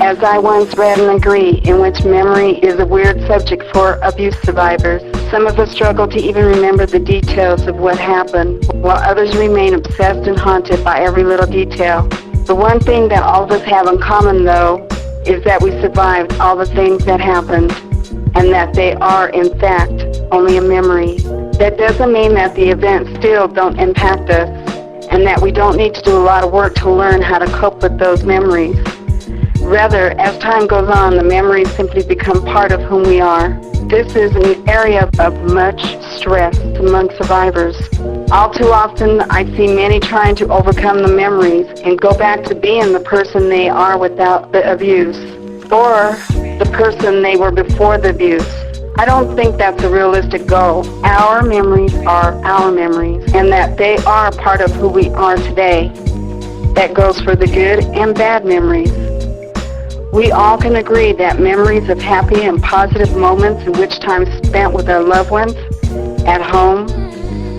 As I once read and agree, in which memory is a weird subject for abuse survivors. Some of us struggle to even remember the details of what happened, while others remain obsessed and haunted by every little detail. The one thing that all of us have in common, though, is that we survived all the things that happened, and that they are, in fact, only a memory. That doesn't mean that the events still don't impact us, and that we don't need to do a lot of work to learn how to cope with those memories. Rather, as time goes on, the memories simply become part of who we are. This is an area of much stress among survivors. All too often, I see many trying to overcome the memories and go back to being the person they are without the abuse, or the person they were before the abuse. I don't think that's a realistic goal. Our memories are our memories, and that they are part of who we are today. That goes for the good and bad memories. We all can agree that memories of happy and positive moments in which time spent with our loved ones, at home,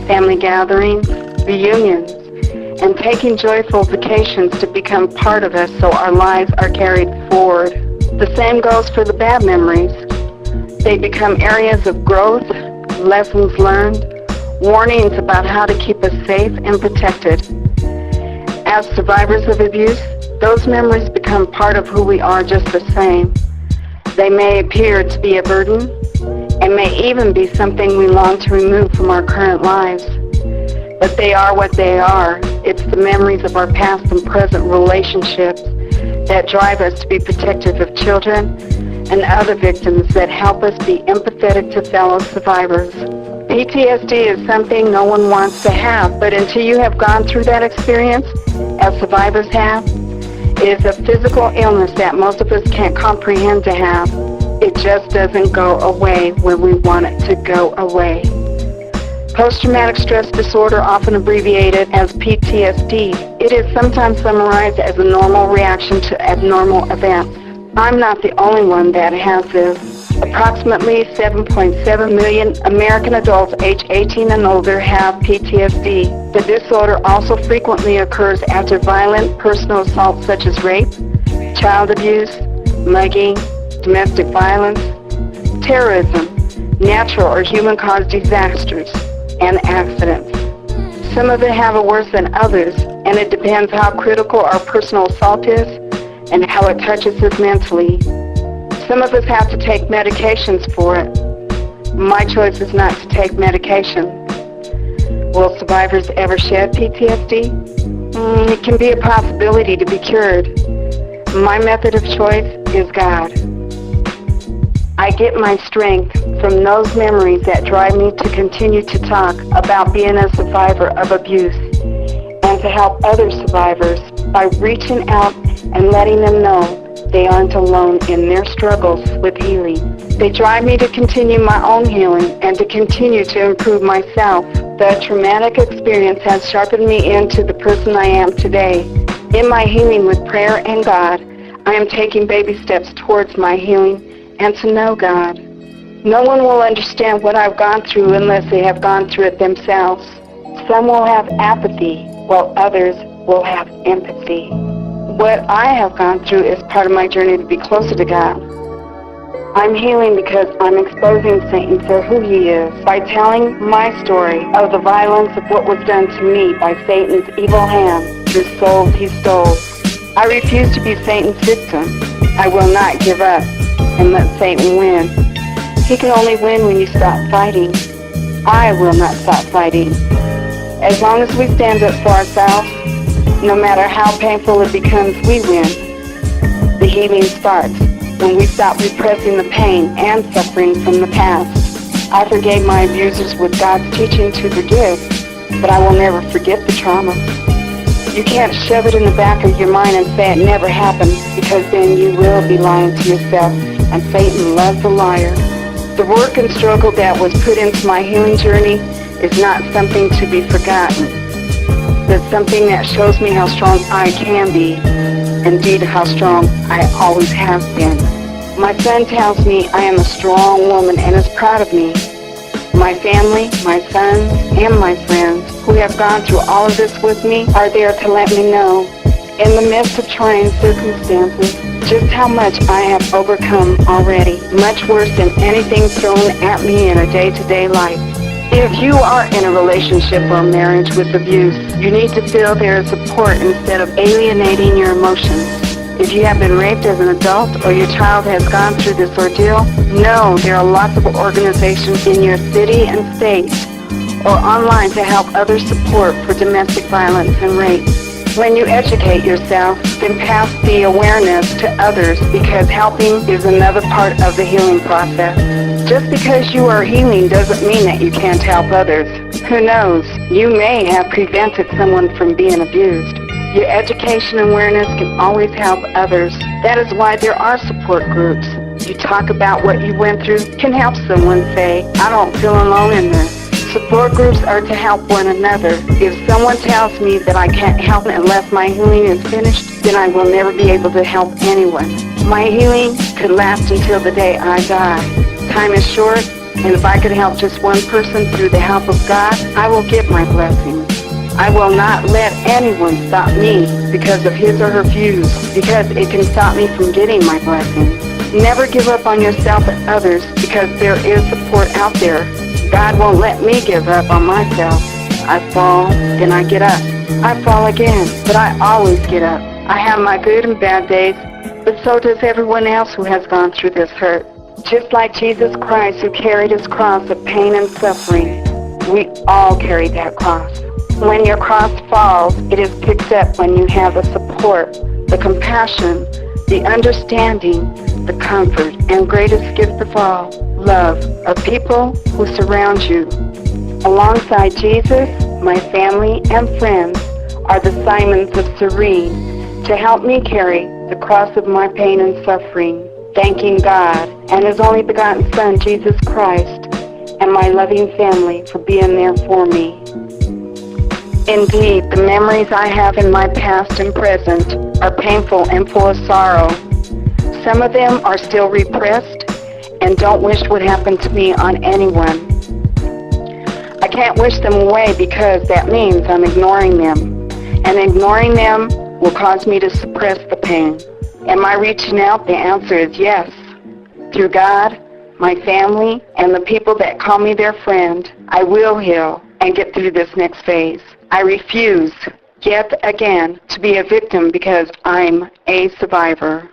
family gatherings, reunions, and taking joyful vacations to become part of us so our lives are carried forward. The same goes for the bad memories. They become areas of growth, lessons learned, warnings about how to keep us safe and protected. As survivors of abuse, those memories become part of who we are just the same. They may appear to be a burden, and may even be something we long to remove from our current lives. But they are what they are. It's the memories of our past and present relationships that drive us to be protective of children and other victims, that help us be empathetic to fellow survivors. PTSD is something no one wants to have, but until you have gone through that experience, as survivors have, it is a physical illness that most of us can't comprehend to have. It just doesn't go away when we want it to go away. Post-traumatic stress disorder, often abbreviated as PTSD, it is sometimes summarized as a normal reaction to abnormal events. I'm not the only one that has this. Approximately 7.7 million American adults aged 18 and older have PTSD. The disorder also frequently occurs after violent personal assaults such as rape, child abuse, mugging, domestic violence, terrorism, natural or human-caused disasters, and accidents. Some of it have it worse than others, and it depends how critical our personal assault is and how it touches us mentally. Some of us have to take medications for it. My choice is not to take medication. Will survivors ever shed PTSD? It can be a possibility to be cured. My method of choice is God. I get my strength from those memories that drive me to continue to talk about being a survivor of abuse, and to help other survivors by reaching out and letting them know they aren't alone in their struggles with healing. They drive me to continue my own healing and to continue to improve myself. The traumatic experience has sharpened me into the person I am today. In my healing with prayer and God, I am taking baby steps towards my healing and to know God. No one will understand what I've gone through unless they have gone through it themselves. Some will have apathy, while others will have empathy. What I have gone through is part of my journey to be closer to God. I'm healing because I'm exposing Satan for who he is by telling my story of the violence of what was done to me by Satan's evil hand through souls he stole. I refuse to be Satan's victim. I will not give up and let Satan win. He can only win when you stop fighting. I will not stop fighting. As long as we stand up for ourselves, no matter how painful it becomes, we win. The healing starts when we stop repressing the pain and suffering from the past. I forgave my abusers with God's teaching to forgive, but I will never forget the trauma. You can't shove it in the back of your mind and say it never happened, because then you will be lying to yourself, and Satan loves a liar. The work and struggle that was put into my healing journey is not something to be forgotten, but something that shows me how strong I can be, indeed how strong I always have been. My son tells me I am a strong woman and is proud of me. My family, my sons, and my friends who have gone through all of this with me are there to let me know in the midst of trying circumstances, just how much I have overcome already, much worse than anything thrown at me in a day-to-day life. If you are in a relationship or marriage with abuse, you need to feel there is support instead of alienating your emotions. If you have been raped as an adult or your child has gone through this ordeal, know there are lots of organizations in your city and state or online to help others support for domestic violence and rape. When you educate yourself, then pass the awareness to others, because helping is another part of the healing process. Just because you are healing doesn't mean that you can't help others. Who knows? You may have prevented someone from being abused. Your education and awareness can always help others. That is why there are support groups. You talk about what you went through can help someone say, I don't feel alone in this. Support groups are to help one another. If someone tells me that I can't help unless my healing is finished, then I will never be able to help anyone. My healing could last until the day I die. Time is short, and if I could help just one person through the help of God, I will give my blessings. I will not let anyone stop me because of his or her views, because it can stop me from getting my blessings. Never give up on yourself and others, because there is support out there. God won't let me give up on myself. I fall, then I get up. I fall again, but I always get up. I have my good and bad days, but so does everyone else who has gone through this hurt. Just like Jesus Christ, who carried his cross of pain and suffering, we all carry that cross. When your cross falls, it is picked up when you have the support, the compassion, the understanding, the comfort, and greatest gift of all, love of people who surround you. Alongside Jesus, my family and friends are the Simons of Serene to help me carry the cross of my pain and suffering, thanking God and his only begotten Son, Jesus Christ, and my loving family for being there for me. Indeed, the memories I have in my past and present are painful and full of sorrow. Some of them are still repressed and don't wish what happened to me on anyone. I can't wish them away because that means I'm ignoring them. And ignoring them will cause me to suppress the pain. Am I reaching out? The answer is yes. Through God, my family, and the people that call me their friend, I will heal and get through this next phase. I refuse, yet again, to be a victim because I'm a survivor.